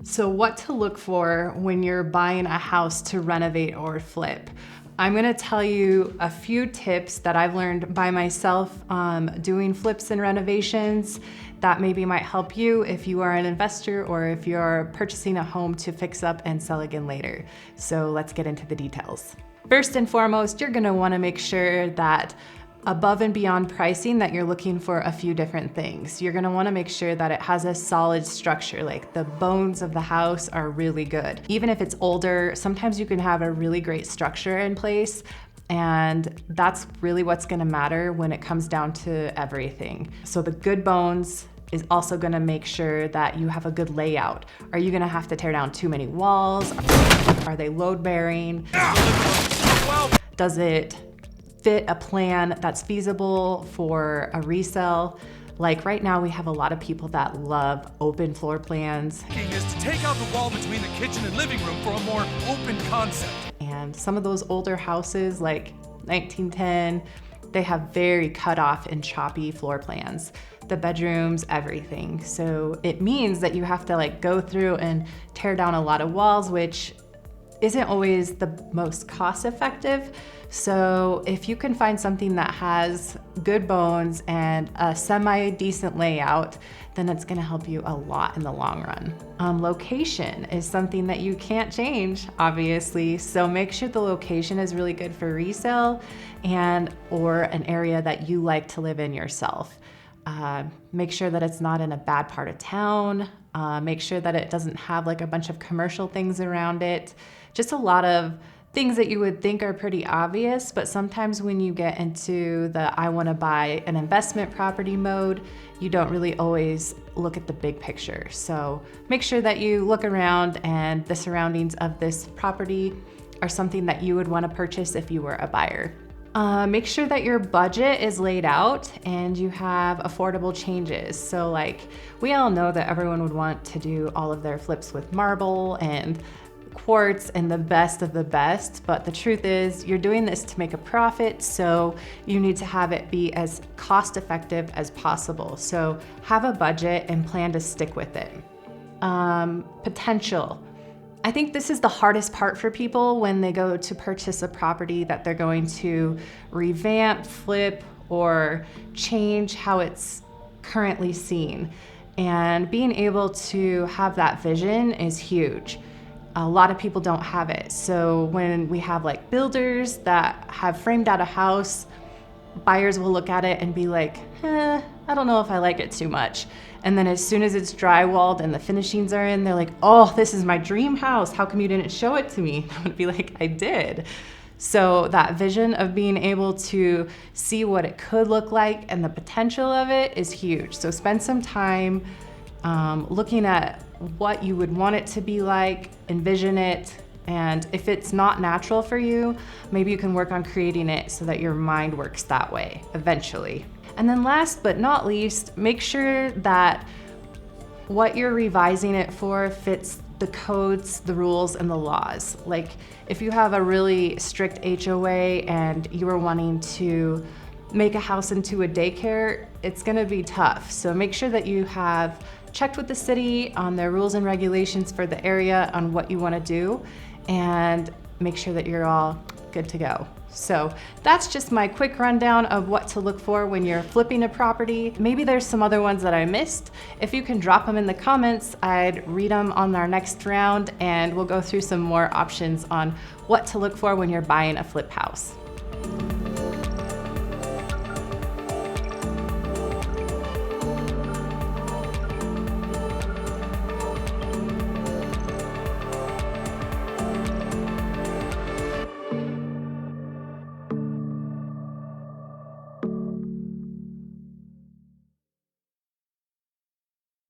So what to look for when you're buying a house to renovate or flip. I'm gonna tell you a few tips that I've learned by myself doing flips and renovations that maybe might help you if you are an investor or if you're purchasing a home to fix up and sell again later. So let's get into the details. First and foremost, you're gonna wanna make sure that above and beyond pricing that you're looking for a few different things. You're gonna wanna make sure that it has a solid structure, like the bones of the house are really good. Even if it's older, sometimes you can have a really great structure in place, and that's really what's gonna matter when it comes down to everything. So the good bones is also gonna make sure that you have a good layout. Are you gonna have to tear down too many walls? Are they load bearing? Does it fit a plan that's feasible for a resale? Like right now we have a lot of people that love open floor plans. Is to take out the wall between the kitchen and living room for a more open concept. And some of those older houses like 1910, they have very cut off and choppy floor plans. The bedrooms, everything. So it means that you have to like go through and tear down a lot of walls, which isn't always the most cost effective. So if you can find something that has good bones and a semi-decent layout, then it's gonna help you a lot in the long run. Location is something that you can't change, obviously. So make sure the location is really good for resale or an area that you like to live in yourself. Make sure that it's not in a bad part of town. Make sure that it doesn't have like a bunch of commercial things around it. Just a lot of things that you would think are pretty obvious, but sometimes when you get into the I want to buy an investment property mode, you don't really always look at the big picture. So make sure that you look around and the surroundings of this property are something that you would want to purchase if you were a buyer. Make sure that your budget is laid out and you have affordable changes. So like, we all know that everyone would want to do all of their flips with marble and quartz and the best of the best, but the truth is you're doing this to make a profit, so you need to have it be as cost effective as possible. So have a budget and plan to stick with it. Potential. I think this is the hardest part for people when they go to purchase a property that they're going to revamp, flip, or change how it's currently seen. And being able to have that vision is huge. A lot of people don't have it. So when we have like builders that have framed out a house, buyers will look at it and be like, I don't know if I like it too much. And then as soon as it's drywalled and the finishings are in, they're like, oh, this is my dream house. How come you didn't show it to me? I would be like, I did. So that vision of being able to see what it could look like and the potential of it is huge. So spend some time looking at what you would want it to be like, envision it, and if it's not natural for you, maybe you can work on creating it so that your mind works that way eventually. And then last but not least, make sure that what you're revising it for fits the codes, the rules, and the laws. Like if you have a really strict HOA and you are wanting to make a house into a daycare, it's gonna be tough. So make sure that you have checked with the city on their rules and regulations for the area on what you want to do, and make sure that you're all good to go. So that's just my quick rundown of what to look for when you're flipping a property. Maybe there's some other ones that I missed. If you can drop them in the comments, I'd read them on our next round, and we'll go through some more options on what to look for when you're buying a flip house.